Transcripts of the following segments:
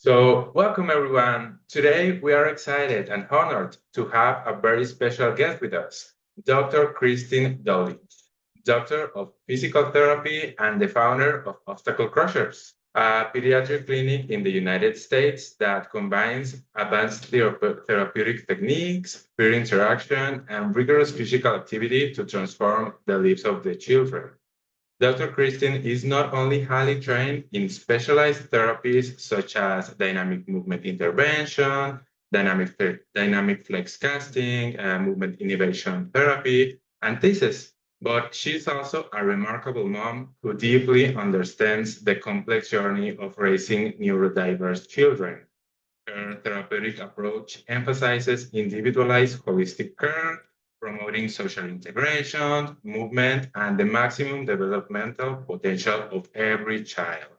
Welcome everyone. Today, we are excited and honored to have a very special guest with us, Dr. Kristin Doelitsch, Doctor of Physical Therapy and the founder of Obstacle Crushers, a pediatric clinic in the United States that combines advanced therapeutic techniques, peer interaction, and rigorous physical activity to transform the lives of the children. Dr. Kristin is not only highly trained in specialized therapies such as dynamic movement intervention, dynamic flex casting, movement innovation therapy, and TASES, but she's also a remarkable mom who deeply understands the complex journey of raising neurodiverse children. Her therapeutic approach emphasizes individualized holistic care, promoting social integration, movement, and the maximum developmental potential of every child.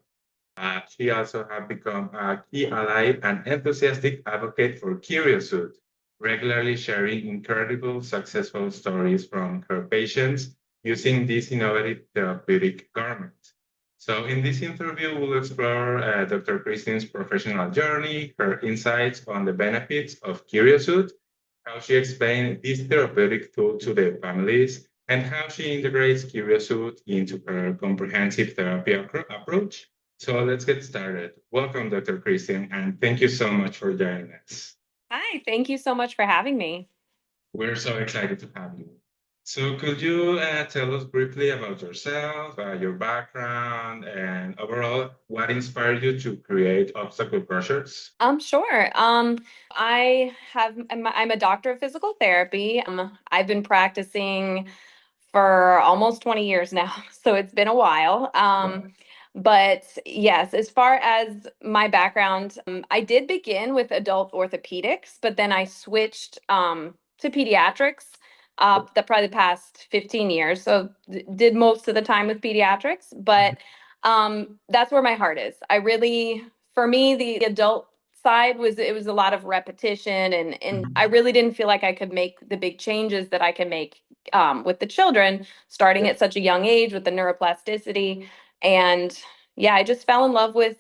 She also has become a key ally and enthusiastic advocate for Kyrios Suit, regularly sharing incredible successful stories from her patients using this innovative therapeutic garment. So in this interview, we'll explore Dr. Kristin's professional journey, her insights on the benefits of Kyrios Suit, how she explained this therapeutic tool to the families, and how she integrates Kyrios Suit into her comprehensive therapy approach. So let's get started. Welcome, Dr. Kristin, and thank you so much for joining us. Hi, thank you so much for having me. We're so excited to have you. So could you tell us briefly about yourself, your background, and overall what inspired you to create Obstacle Crushers? Sure. I'm a doctor of physical therapy. I've been practicing for almost 20 years now, so it's been a while. But yes, as far as my background, I did begin with adult orthopedics, but then I switched to pediatrics probably the past 15 years. So did most of the time with pediatrics, but that's where my heart is. For me, the adult side was a lot of repetition, and I really didn't feel like I could make the big changes that I can make with the children starting at such a young age with the neuroplasticity. And yeah, I just fell in love with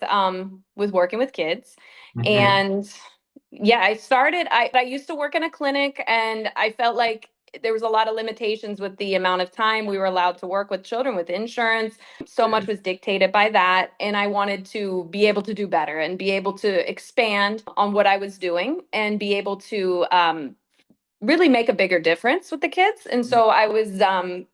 working with kids. And yeah, I used to work in a clinic, and I felt like there was a lot of limitations with the amount of time we were allowed to work with children with insurance. So much was dictated by that, and I wanted to be able to do better and be able to expand on what I was doing and be able to really make a bigger difference with the kids. And so I was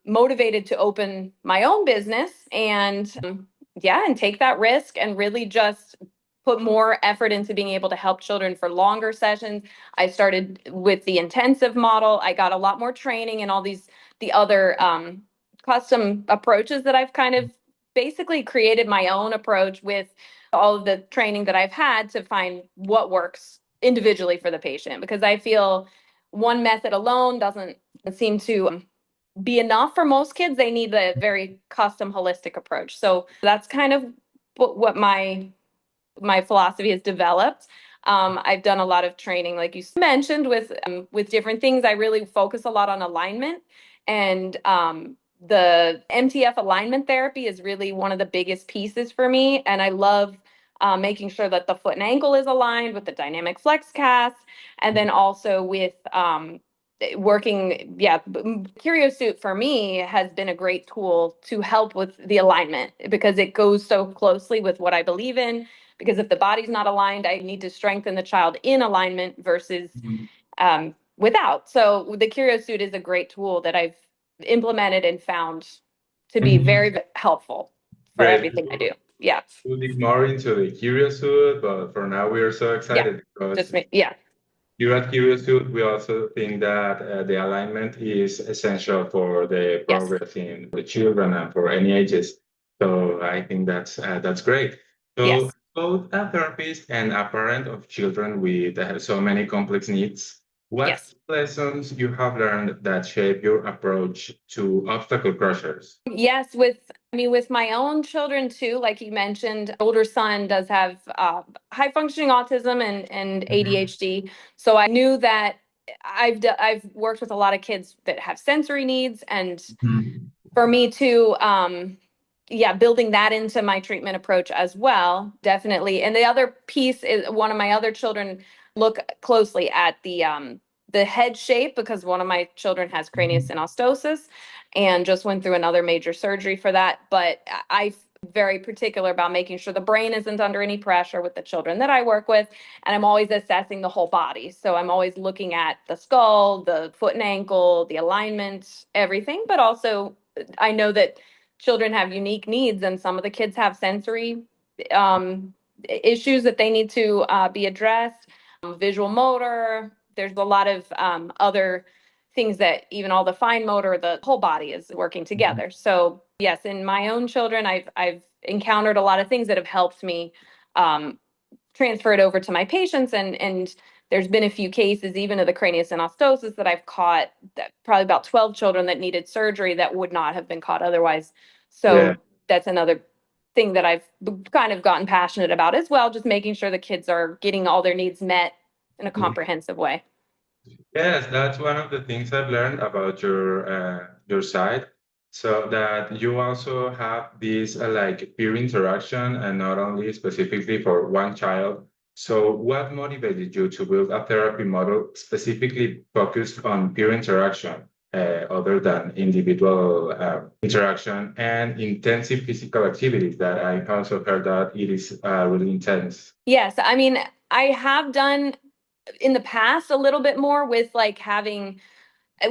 motivated to open my own business and yeah, and take that risk and really just put more effort into being able to help children for longer sessions. I started with the intensive model. I got a lot more training and the other custom approaches that I've kind of basically created my own approach with all of the training that I've had to find what works individually for the patient, because I feel one method alone doesn't seem to be enough for most kids. They need a very custom holistic approach. So that's kind of what my philosophy has developed. I've done a lot of training, like you mentioned, with different things. I really focus a lot on alignment, and the MTF alignment therapy is really one of the biggest pieces for me. And I love making sure that the foot and ankle is aligned with the dynamic flex cast, and then also with working, yeah, Kyrios Suit for me has been a great tool to help with the alignment because it goes so closely with what I believe in. Because if the body's not aligned, I need to strengthen the child in alignment versus without. So the Kyrios Suit is a great tool that I've implemented and found to be very helpful for Great. everything I do. Yeah. We'll dig more into the Kyrios Suit, but for now we are so excited because Yeah. here at Kyrios Suit, we also think that the alignment is essential for the Yes. progress in the children and for any ages. So I think that's great. So Yes. both a therapist and a parent of children with so many complex needs, what Yes. lessons you have learned that shape your approach to obstacle crushers? Yes, with my own children too, like you mentioned, older son does have high functioning autism and ADHD. So I knew that I've worked with a lot of kids that have sensory needs, and for me to yeah, building that into my treatment approach as well, definitely. And the other piece is one of my other children look closely at the head shape, because one of my children has craniosynostosis and just went through another major surgery for that. But I'm very particular about making sure the brain isn't under any pressure with the children that I work with. And I'm always assessing the whole body. So I'm always looking at the skull, the foot and ankle, the alignment, everything. But also, I know that children have unique needs, and some of the kids have sensory issues that they need to be addressed, visual motor. There's a lot of other things that even all the fine motor, the whole body is working together. So yes, in my own children, I've encountered a lot of things that have helped me transfer it over to my patients, and there's been a few cases even of the craniosynostosis that I've caught, that probably about 12 children that needed surgery that would not have been caught otherwise. Yeah. So that's another thing that I've kind of gotten passionate about as well, just making sure the kids are getting all their needs met in a comprehensive way. Yes, that's one of the things I've learned about your side. So that you also have this like peer interaction and not only specifically for one child. So what motivated you to build a therapy model specifically focused on peer interaction, other than individual interaction and intensive physical activities that I also heard that it is really intense. Yes, I mean, I have done in the past a little bit more with like having,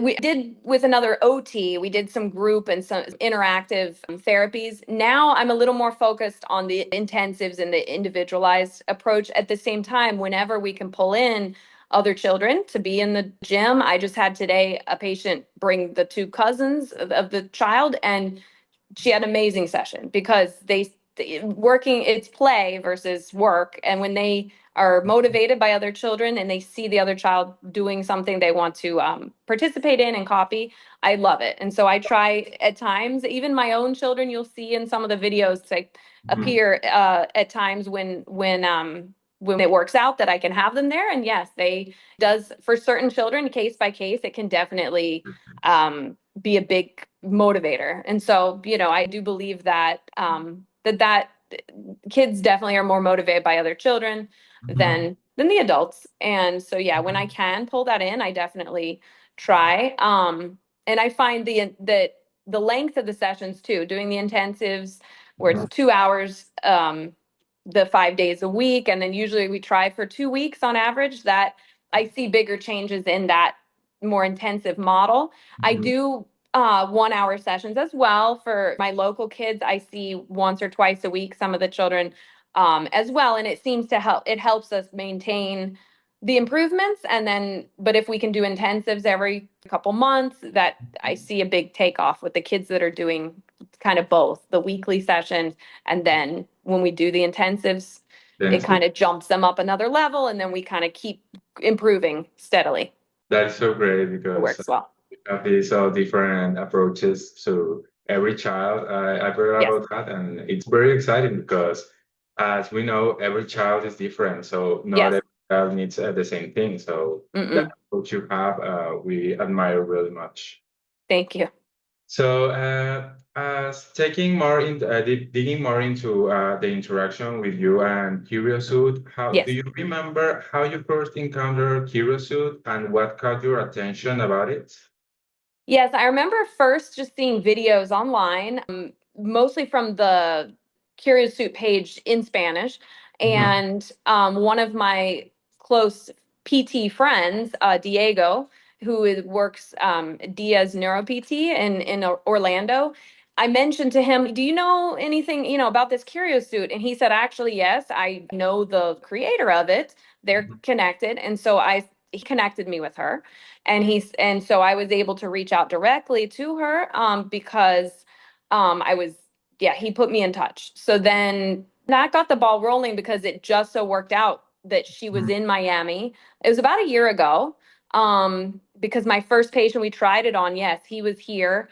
we did with another OT, we did some group and some interactive therapies. Now I'm a little more focused on the intensives and the individualized approach. At the same time, whenever we can pull in other children to be in the gym, I just had today a patient bring the two cousins of the child, and she had an amazing session because working, it's play versus work, and when they are motivated by other children and they see the other child doing something they want to participate in and copy, I love it. And so I try at times, even my own children, you'll see in some of the videos like appear at times when it works out that I can have them there. And yes, they does for certain children, case by case, it can definitely be a big motivator. And so, I do believe that that kids definitely are more motivated by other children than the adults. And so yeah, when I can pull that in, I definitely try. And I find that the length of the sessions too, doing the intensives where it's 2 hours, the 5 days a week, and then usually we try for 2 weeks on average, that I see bigger changes in that more intensive model. I do 1 hour sessions as well for my local kids. I see once or twice a week some of the children as well, and it seems to help. It helps us maintain the improvements, and then, but if we can do intensives every couple months, that I see a big takeoff with the kids that are doing kind of both the weekly sessions, and then when we do the intensives, it kind of jumps them up another level, and then we kind of keep improving steadily. That's so great It because works well. we have these different approaches to every child. I've heard Yes. about that, and it's very exciting because, as we know, every child is different. So not Yes. every child needs the same thing. So that approach you have, we admire really much. Thank you. So, digging more into the interaction with you and Kyrios Suit, how Yes. do you remember how you first encountered Kyrios Suit and what caught your attention about it? Yes, I remember first just seeing videos online, mostly from the Kyrios Suit page in Spanish. And one of my close PT friends, Diego, works Diaz Neuro PT in Orlando. I mentioned to him, "Do you know anything, about this Kyrios Suit?" And he said, "Actually, yes, I know the creator of it. They're connected." And so he connected me with her. And so I was able to reach out directly to her because I was, yeah, he put me in touch. So then that got the ball rolling because it just so worked out that she was in Miami. It was about a year ago, because my first patient we tried it on, yes, he was here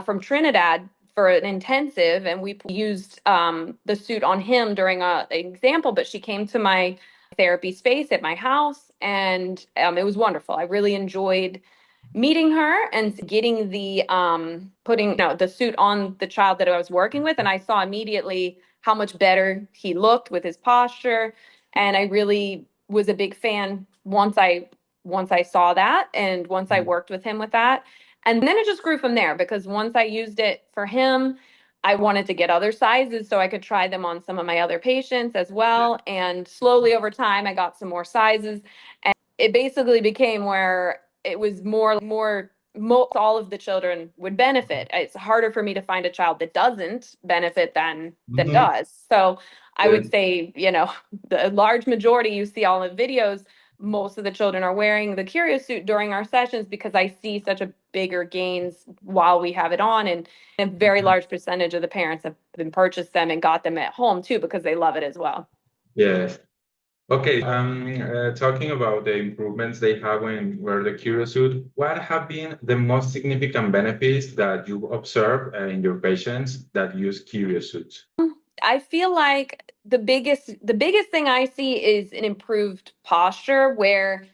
from Trinidad for an intensive, and we used the suit on him during an example, but she came to my therapy space at my house, and it was wonderful. I really enjoyed meeting her and getting the putting the suit on the child that I was working with, and I saw immediately how much better he looked with his posture, and I really was a big fan once I saw that and once I worked with him with that. And then it just grew from there because once I used it for him, I wanted to get other sizes so I could try them on some of my other patients as well. And slowly over time, I got some more sizes. And it basically became where it was most all of the children would benefit. It's harder for me to find a child that doesn't benefit than Mhm. does. So I would Yes. say, the large majority you see all the videos, most of the children are wearing the Kyrios Suit during our sessions because I see such a bigger gains while we have it on, and a very large percentage of the parents have been purchased them and got them at home too because they love it as well. Yes. Okay, talking about the improvements they have when wear the Kyrios Suit, what have been the most significant benefits that you observe in your patients that use Kyrios Suits? I feel like the biggest thing I see is an improved posture where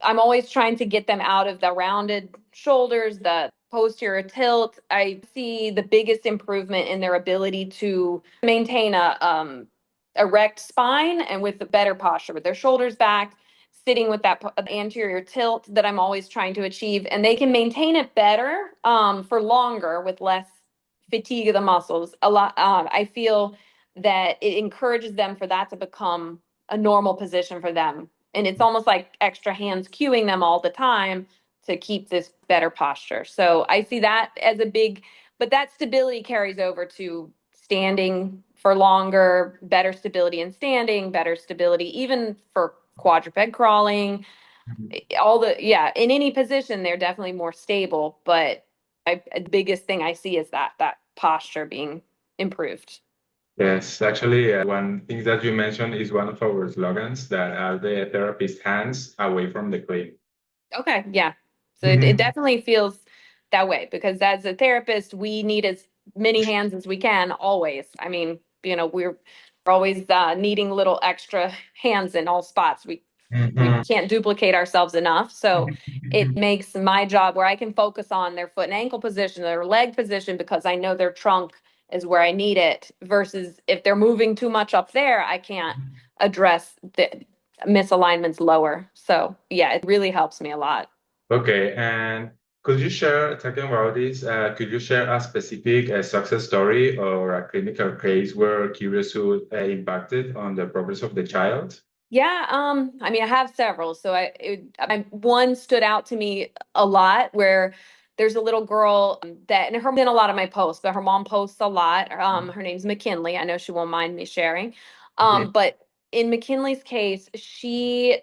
I'm always trying to get them out of the rounded shoulders, the posterior tilt. I see the biggest improvement in their ability to maintain a erect spine and with a better posture, with their shoulders back, sitting with that anterior tilt that I'm always trying to achieve, and they can maintain it better for longer with less fatigue of the muscles. A lot. I feel that it encourages them for that to become a normal position for them, and it's almost like extra hands cueing them all the time to keep this better posture. So I see that as a big, but that stability carries over to standing for longer, better stability in standing, better stability even for quadruped crawling. Yeah, in any position they're definitely more stable, but the biggest thing I see is that posture being improved. Yes, actually, one thing that you mentioned is one of our slogans that are the therapist hands away from the clinic. Okay, yeah. So it Mhm. definitely feels that way because as a therapist, we need as many hands as we can always. I mean, we're always needing little extra hands in all spots. We Mhm. can't duplicate ourselves enough. So it makes my job where I can focus on their foot and ankle position, their leg position, because I know their trunk is where I need it, versus if they're moving too much up there, I can't address the misalignments lower. So yeah, it really helps me a lot. Okay, and could you share, talking about this, could you share a specific success story or a clinical case where Kyrios Suit impacted on the progress of the child? Yeah, I mean, I have several. So one stood out to me a lot where there's a little girl that, and her in a lot of my posts, but her mom posts a lot. Her name's McKinley. I know she won't mind me sharing. Mhm. But in McKinley's case, she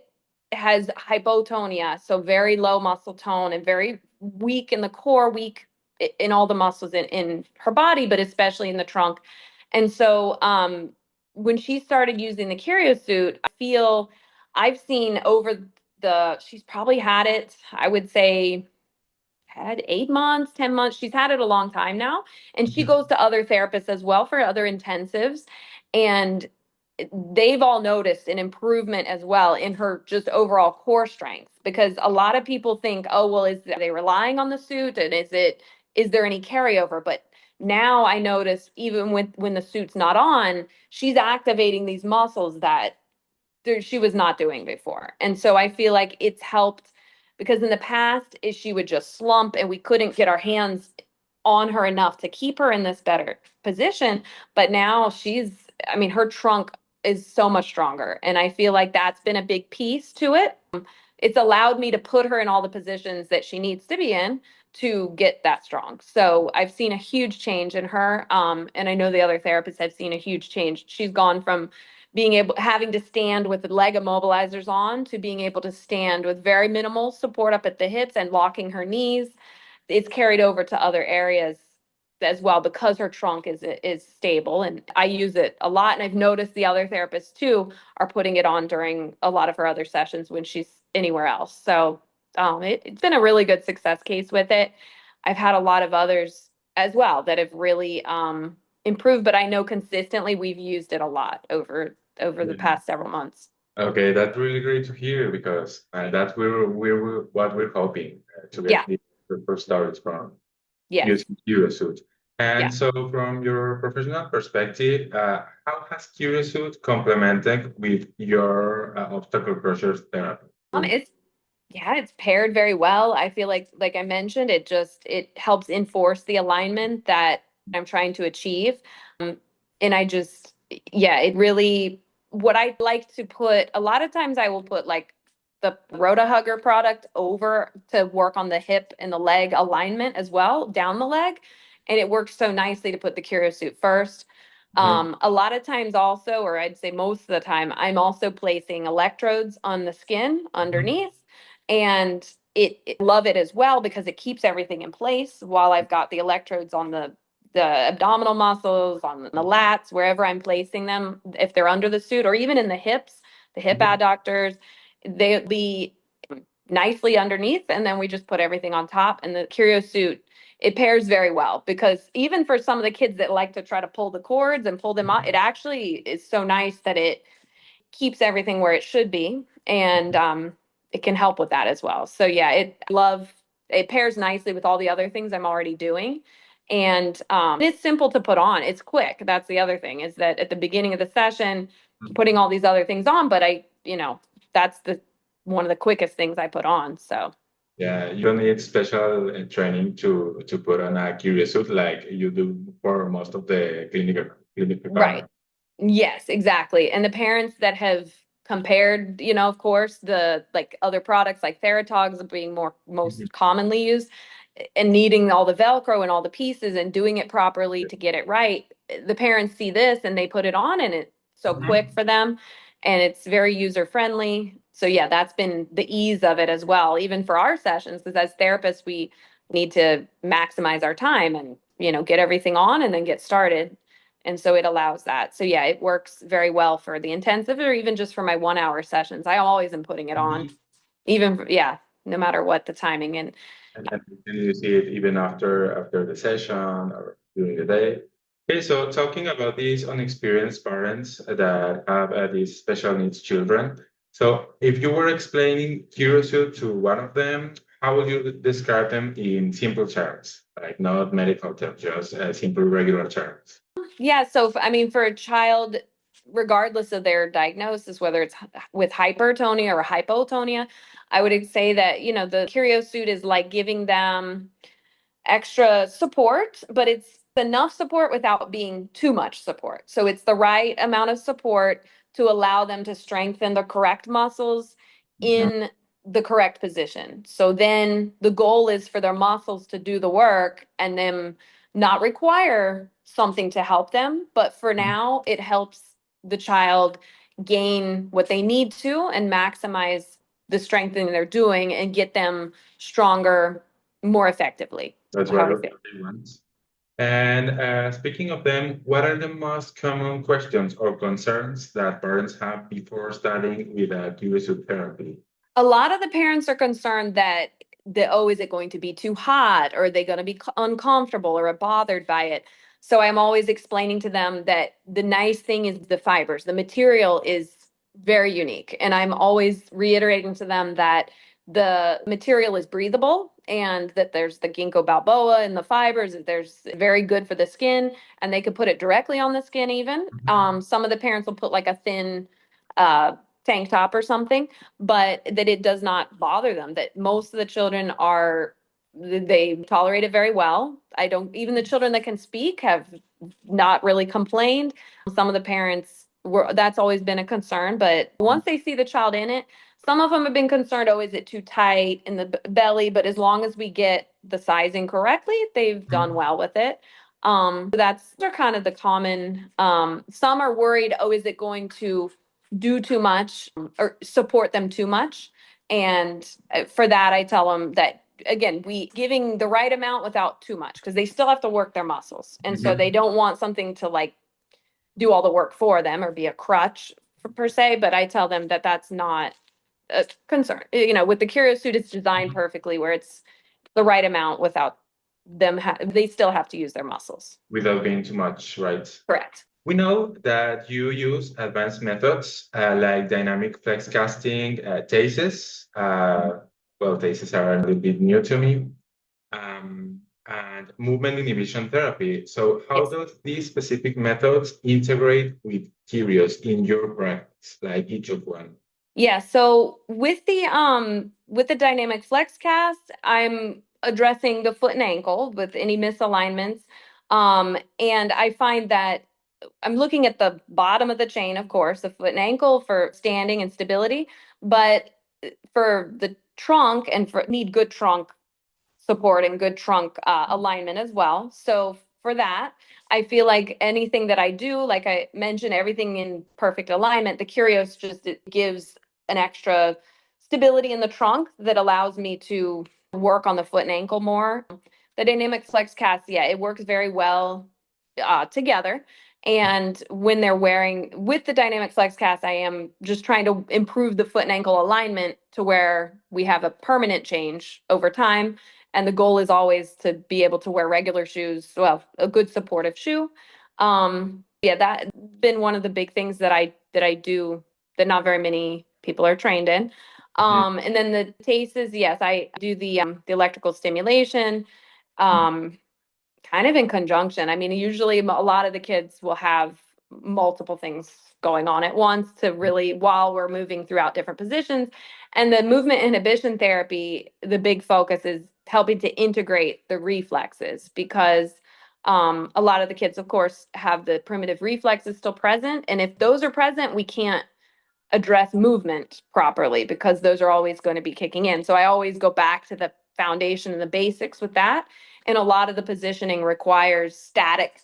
has hypotonia, so very low muscle tone and very weak in the core, weak in all the muscles in her body, but especially in the trunk. And so, when she started using the Curio suit, I feel I've seen she's probably had it, I would say, had 8 months, 10 months. She's had it a long time now. And she goes to other therapists as well for other intensives. And they've all noticed an improvement as well in her just overall core strength. Because a lot of people think, oh, well, are they relying on the suit? And is there any carryover? But now I notice even when the suit's not on, she's activating these muscles that she was not doing before. And so I feel like it's helped because in the past is she would just slump and we couldn't get our hands on her enough to keep her in this better position. But now I mean, her trunk is so much stronger. And I feel like that's been a big piece to it. It's allowed me to put her in all the positions that she needs to be in to get that strong. So I've seen a huge change in her. And I know the other therapists have seen a huge change. She's gone from having to stand with the leg immobilizers on to being able to stand with very minimal support up at the hips and locking her knees. It's carried over to other areas as well because her trunk is stable, and I use it a lot, and I've noticed the other therapists too are putting it on during a lot of her other sessions when she's anywhere else. So it's been a really good success case with it. I've had a lot of others as well that have really improved, but I know consistently we've used it a lot over the Yeah. past several months. Okay, that's really great to hear because that's what we're hoping to Yeah. get the first started from Yes. using Kyrios Suit. Yeah. And so, from your professional perspective, how has Kyrios Suit complemented with your obstacle pressure therapy? It's Yeah, it's paired very well. I feel like I mentioned, it helps enforce the alignment that I'm trying to achieve. Um, and I just yeah, it really what I like to put a lot of times I will put like the Rota Hugger product over to work on the hip and the leg alignment as well, down the leg. And it works so nicely to put the Curio suit first. Mhm. A lot of times also, or I'd say most of the time, I'm also placing electrodes on the skin underneath, and it love it as well because it keeps everything in place while I've got the electrodes on the abdominal muscles, on the lats, wherever I'm placing them, if they're under the suit or even in the hips, the hip Mhm. adductors, they'll be nicely underneath, and then we just put everything on top. And the Curio suit, it pairs very well because even for some of the kids that like to try to pull the cords and pull them out, it actually is so nice that it keeps everything where it should be, and it can help with that as well. So yeah, it pairs nicely with all the other things I'm already doing, and it's simple to put on. It's quick. That's the other thing, is that at the beginning of the session, putting all these other things on, but that's the one of the quickest things I put on. So Yeah, you don't need special training to put on a Kyrios Suit like you do for most of the clinical right. Yes, exactly. And the parents that have compared, of course, the like other products like Theratogs being most commonly used, and needing all the Velcro and all the pieces and doing it properly to get it right. The parents see this and they put it on, and it's so quick for them, and it's very user friendly. So yeah, that's been the ease of it as well, even for our sessions, because as therapists, we need to maximize our time and, get everything on and then get started. And so it allows that. So yeah, it works very well for the intensive or even just for my 1 hour sessions. I always am putting it on, yeah, no matter what the timing. And And you see it even after the session or during the day. Okay, so talking about these unexperienced parents that have these special needs children. So if you were explaining Kyrios to one of them, how would you describe them in simple terms, like not medical terms, just simple regular terms? yeah, so I mean, for a child, regardless of their diagnosis, whether it's with hypertonia or hypotonia, I would say that, the Curio suit is like giving them extra support, but it's enough support without being too much support. So it's the right amount of support to allow them to strengthen the correct muscles Mhm. in the correct position. So then the goal is for their muscles to do the work and them not require something to help them. But for now, it helps the child gain what they need to and maximize the strengthening they're doing and get them stronger more effectively. That's How what I the feel. big ones. And speaking of them, what are the most common questions or concerns that parents have before starting with a Kyrios therapy? A lot of the parents are concerned that is it going to be too hot, or are they going to be uncomfortable or bothered by it? So I'm always explaining to them that the nice thing is the fibers, the material is very unique. And I'm always reiterating to them that the material is breathable and that there's the ginkgo biloba in the fibers, that there's very good for the skin, and they could put it directly on the skin even. Some of the parents will put like a thin tank top or something, but that it does not bother them, that most of the children they tolerate it very well. I don't Even the children that can speak have not really complained. Some of the parents were That's always been a concern, but once they see the child in it, some of them have been concerned, oh, is it too tight in the belly? But as long as we get the sizing correctly, they've done well with it. They're kind of the common. Some are worried, oh, is it going to do too much or support them too much? And for that, I tell them that, again, we giving the right amount without too much, because they still have to work their muscles. And so they don't want something to like do all the work for them or be a crutch per se. But I tell them that that's not a concern. With the Curio suit, it's designed perfectly where it's the right amount without they still have to use their muscles. Without being too much, right? Correct. We know that you use advanced methods like dynamic flex casting, TASES. Well, TASES are a little bit new to me. And movement inhibition therapy. So how Yes. does these specific methods integrate with Kyrios in your practice, like each of one? Yeah, so with the dynamic flex cast, I'm addressing the foot and ankle with any misalignments. And I find that I'm looking at the bottom of the chain, of course, the foot and ankle for standing and stability, but for the trunk and for need good trunk support and good trunk alignment as well. So for that, I feel like anything that I do, like I mentioned, everything in perfect alignment, the Kyrios just it gives an extra stability in the trunk that allows me to work on the foot and ankle more. The dynamic flex cast, yeah, it works very well together. And when they're wearing with the dynamic flex cast, I am just trying to improve the foot and ankle alignment to where we have a permanent change over time. And the goal is always to be able to wear regular shoes, well, a good supportive shoe. Yeah, that's been one of the big things that I do that not very many people are trained in. And then the TASES, yes, I do the electrical stimulation. Um, Kind of in conjunction. I mean, usually a lot of the kids will have multiple things going on at once to really, while we're moving throughout different positions. And the movement inhibition therapy, the big focus is helping to integrate the reflexes because a lot of the kids, of course, have the primitive reflexes still present. And if those are present, we can't address movement properly because those are always going to be kicking in. So I always go back to the foundation and the basics with that. And a lot of the positioning requires static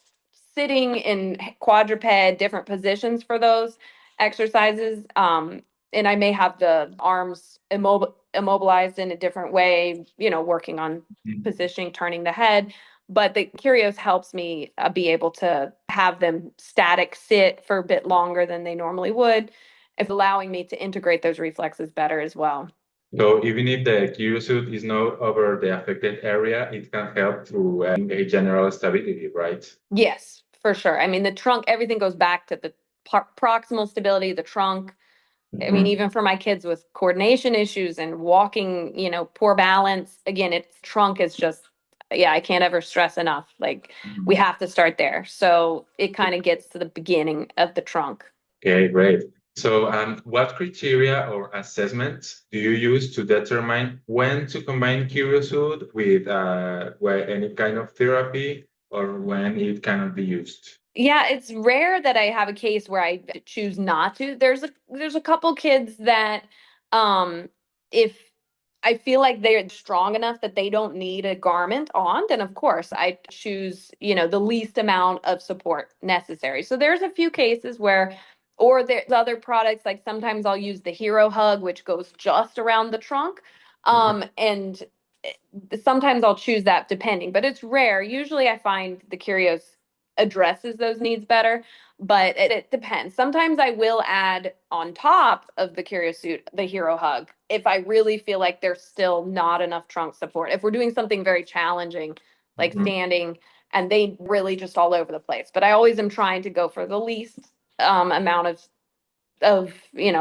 sitting in quadruped, different positions for those exercises. And I may have the arms immobilized in a different way, working on positioning, turning the head. But the Curios helps me be able to have them static sit for a bit longer than they normally would. It's allowing me to integrate those reflexes better as well. So even if the Kyrios suit is not over the affected area, it can help to a general stability, right? Yes, for sure. I mean, the trunk, everything goes back to the proximal stability, the trunk. I mean, even for my kids with coordination issues and walking, poor balance, again, its trunk is just, yeah, I can't ever stress enough. Like, we have to start there. So it kind of gets to the beginning of the trunk. Okay, great. So, what criteria or assessments do you use to determine when to combine Kyrios suit with any kind of therapy or when it cannot be used? Yeah, it's rare that I have a case where I choose not to. There's a couple kids that if I feel like they're strong enough that they don't need a garment on, then of course I choose, the least amount of support necessary. So there's a few cases where or there's other products like sometimes I'll use the Hero Hug which goes just around the trunk. And sometimes I'll choose that depending, but it's rare. Usually I find the Curios addresses those needs better, but it depends. Sometimes I will add on top of the Kyrios Suit the Hero Hug if I really feel like there's still not enough trunk support. If we're doing something very challenging, like Mhm. standing, and they really just all over the place. But I always am trying to go for the least amount of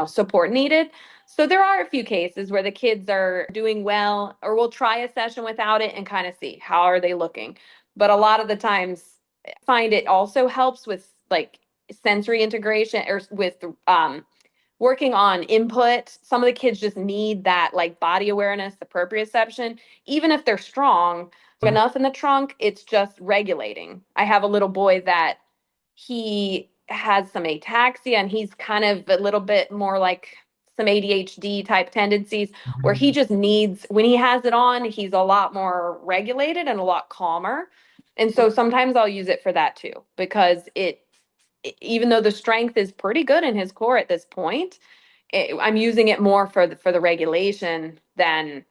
support needed. So there are a few cases where the kids are doing well or we'll try a session without it and kind of see how are they looking. But a lot of the times I find it also helps with like sensory integration or with working on input. Some of the kids just need that like body awareness, the proprioception, even if they're strong enough in the trunk, it's just regulating. I have a little boy that he has some ataxia and he's kind of a little bit more like some ADHD type tendencies where he just needs, when he has it on, he's a lot more regulated and a lot calmer. And so sometimes I'll use it for that too, because even though the strength is pretty good in his core at this point, I'm using it more for the regulation than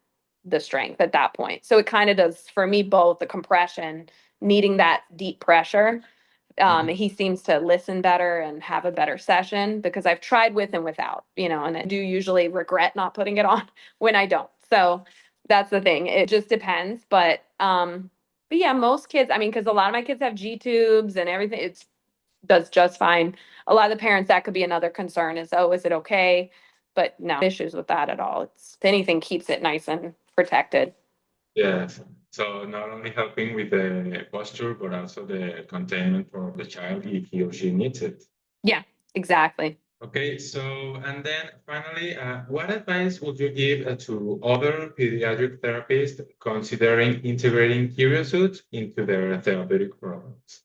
the strength at that point. So it kind of does for me both the compression, needing that deep pressure. He seems to listen better and have a better session because I've tried with and without, and I do usually regret not putting it on when I don't. So that's the thing. It just depends. But yeah, most kids, I mean, because a lot of my kids have G tubes and everything. It's does just fine. A lot of the parents, that could be another concern is, oh, is it okay? But no issues with that at all. It's, if anything, keeps it nice and protected. Yes. So not only helping with the posture, but also the containment for the child if he or she needs it. Yeah, exactly. Okay, so and then finally, what advice would you give to other pediatric therapists considering integrating Kyrios Suit into their therapeutic programs?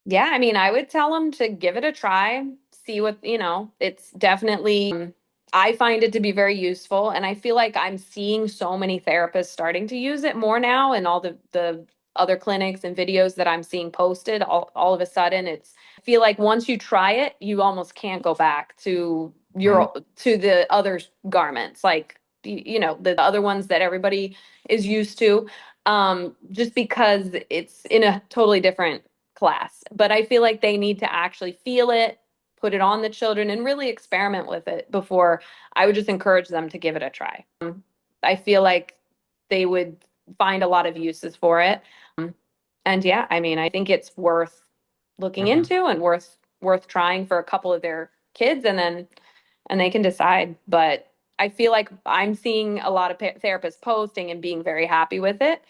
Yeah, I mean, I would tell them to give it a try, see what, it's definitely, I find it to be very useful. And I feel like I'm seeing so many therapists starting to use it more now, and all the other clinics and videos that I'm seeing posted, all of a sudden I feel like once you try it, you almost can't go back to to the other garments, like, the other ones that everybody is used to, just because it's in a totally different class. But I feel like they need to actually feel it, put it on the children, and really experiment with it before. I would just encourage them to give it a try. I feel like they would find a lot of uses for it. And yeah, I mean, I think it's worth looking Mhm. into and worth trying for a couple of their kids, and they can decide. But I feel like I'm seeing a lot of therapists posting and being very happy with it.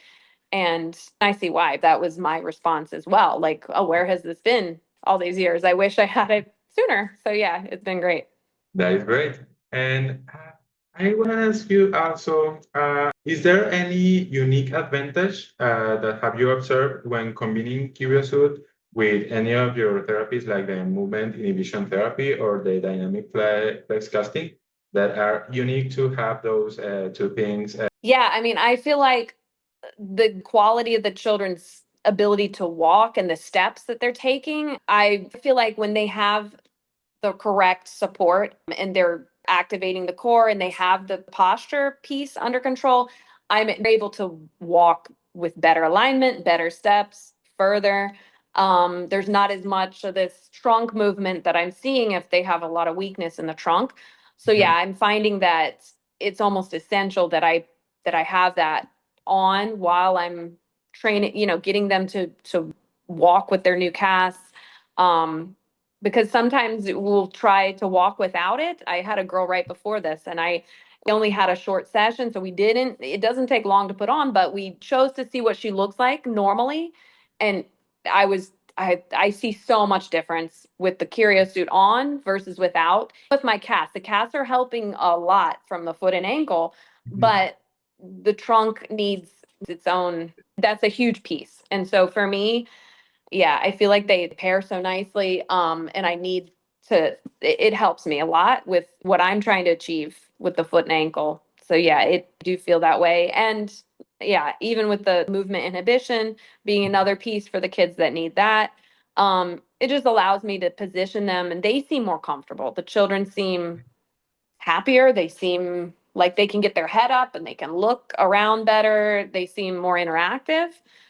And I see why. That was my response as well. Like, oh, where has this been all these years? I wish I had it sooner. So yeah, it's been great. That is great. And I want to ask you also, is there any unique advantage that have you observed when combining Kyrios Suit with any of your therapies, like the movement inhibition therapy or the dynamic flex casting, that are unique to have those two things? Yeah, I mean, I feel like the quality of the children's ability to walk and the steps that they're taking, I feel like when they have the correct support and they're activating the core and they have the posture piece under control, I'm able to walk with better alignment, better steps, further. There's not as much of this trunk movement that I'm seeing if they have a lot of weakness in the trunk. So yeah, I'm finding that it's almost essential that I have that on while I'm training, getting them to walk with their new casts. Because sometimes we'll try to walk without it. I had a girl right before this, and we only had a short session, so it doesn't take long to put on, but we chose to see what she looks like normally. And I see so much difference with the Kyrios Suit on versus without. With my casts, the casts are helping a lot from the foot and ankle, but the trunk needs its own, that's a huge piece. And so for me, yeah, I feel like they pair so nicely. And I need it helps me a lot with what I'm trying to achieve with the foot and ankle. So yeah, it do feel that way. And yeah, even with the movement inhibition being another piece for the kids that need that, it just allows me to position them and they seem more comfortable. The children seem happier. They seem like they can get their head up and they can look around better. They seem more interactive.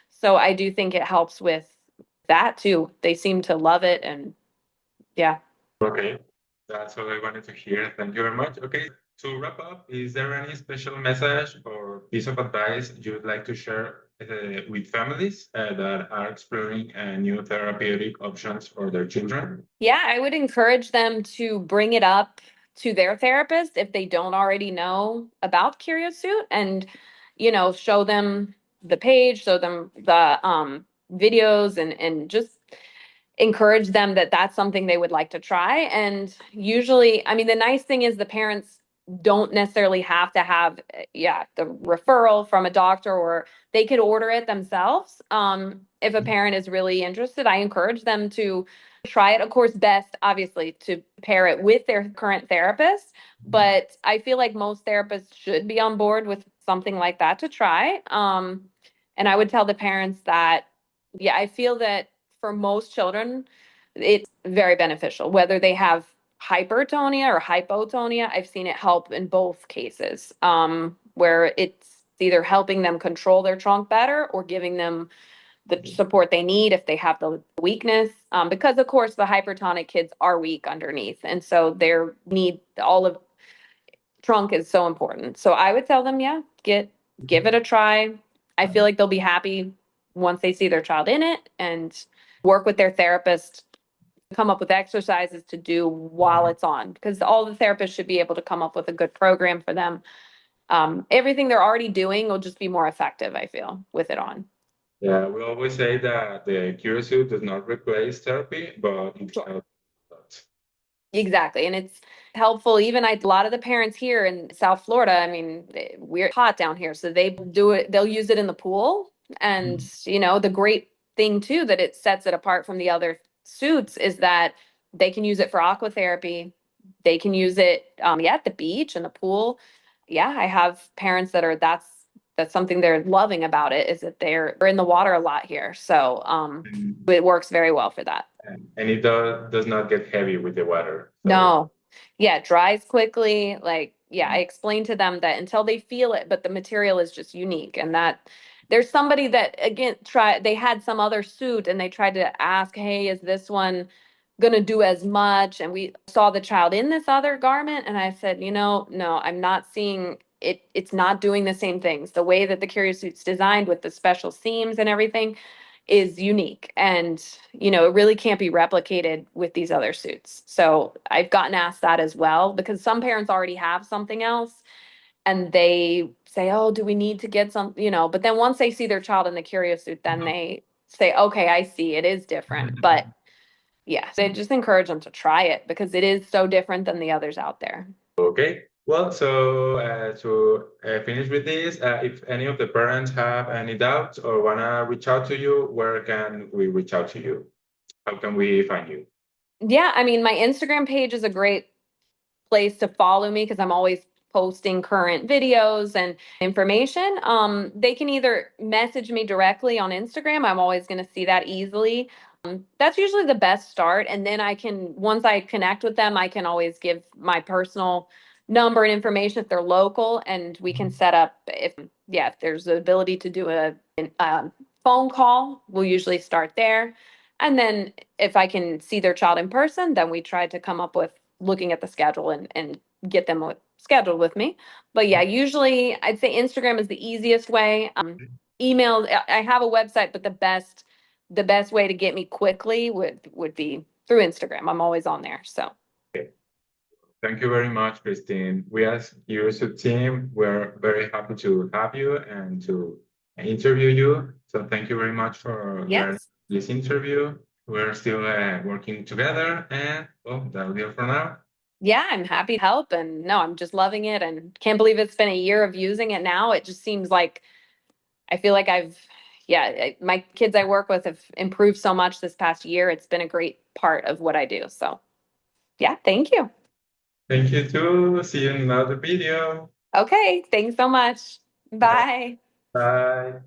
So I do think it helps with that too. They seem to love it. And yeah. Okay, that's all I wanted to hear. Thank you very much. Okay, to wrap up, is there any special message or piece of advice you would like to share with families that are exploring new therapeutic options for their children? Yeah, I would encourage them to bring it up to their therapist if they don't already know about Kyrios Suit, and show them the page, show them the videos, and just encourage them that that's something they would like to try. And usually, I mean, the nice thing is the parents don't necessarily have to have, the referral from a doctor, or they could order it themselves. If a parent is really interested, I encourage them to try it. Of course, best, obviously, to pair it with their current therapist. But I feel like most therapists should be on board with something like that to try. And I would tell the parents that, yeah, I feel that for most children, it's very beneficial, whether they have hypertonia or hypotonia. I've seen it help in both cases, where it's either helping them control their trunk better or giving them the support they need if they have the weakness. Because of course the hypertonic kids are weak underneath, and so their need, all of trunk is so important. So I would tell them, yeah, give it a try. I feel like they'll be happy once they see their child in it, and work with their therapist come up with exercises to do while it's on, because all the therapists should be able to come up with a good program for them. Everything they're already doing will just be more effective, I feel, with it on. Yeah, we always say that the Kyrios Suit does not replace therapy, but it Sure. helps a lot. Exactly. And it's helpful. Even a lot of the parents here in South Florida, I mean, we're hot down here. So they do it, they'll use it in the pool. And, the great thing too, that it sets it apart from the other suits is that they can use it for aqua therapy. They can use it, at the beach and the pool. Yeah. I have parents that that's something they're loving about it, is that they're in the water a lot here. So, And, it works very well for that. and it does not get heavy with the water. So No. Yeah, it dries quickly. Like, yeah, I explained to them that until they feel it, but the material is just unique. And that there's somebody that again they had some other suit and they tried to ask, hey, is this one gonna do as much? And we saw the child in this other garment, and I said, no, I'm not seeing it, it's not doing the same things. The way that the Kyrios suit's designed with the special seams and everything is unique, and it really can't be replicated with these other suits. So I've gotten asked that as well, because some parents already have something else and they say, oh, do we need to get some, but then once they see their child in the Kyrios suit, then they say, okay, I see, it is different. But yeah, they just encourage them to try it because it is so different than the others out there. okay. Well, so to finish with this, if any of the parents have any doubts or wanna reach out to you, where can we reach out to you? How can we find you? Yeah, I mean, my Instagram page is a great place to follow me because I'm always posting current videos and information. They can either message me directly on Instagram. I'm always going to see that easily. That's usually the best start. And then once I connect with them, I can always give my personal number and information if they're local, and we can set up if there's the ability to do a phone call, we'll usually start there. And then if I can see their child in person, then we try to come up with looking at the schedule and get them scheduled with me. But yeah, usually I'd say Instagram is the easiest way. Email, I have a website, but the best way to get me quickly would be through Instagram. I'm always on there. So Thank you very much, Christine. We as Kyrios team, we're very happy to have you and to interview you. So thank you very much for yes. this interview. We're still working together, and well, that'll be all for now. Yeah, I'm happy to help. And no, I'm just loving it and can't believe it's been a year of using it now. It just seems like I feel like my kids I work with have improved so much this past year. It's been a great part of what I do. So yeah, thank you. Thank you too. See you in another video. Okay, thanks so much. Bye. Bye.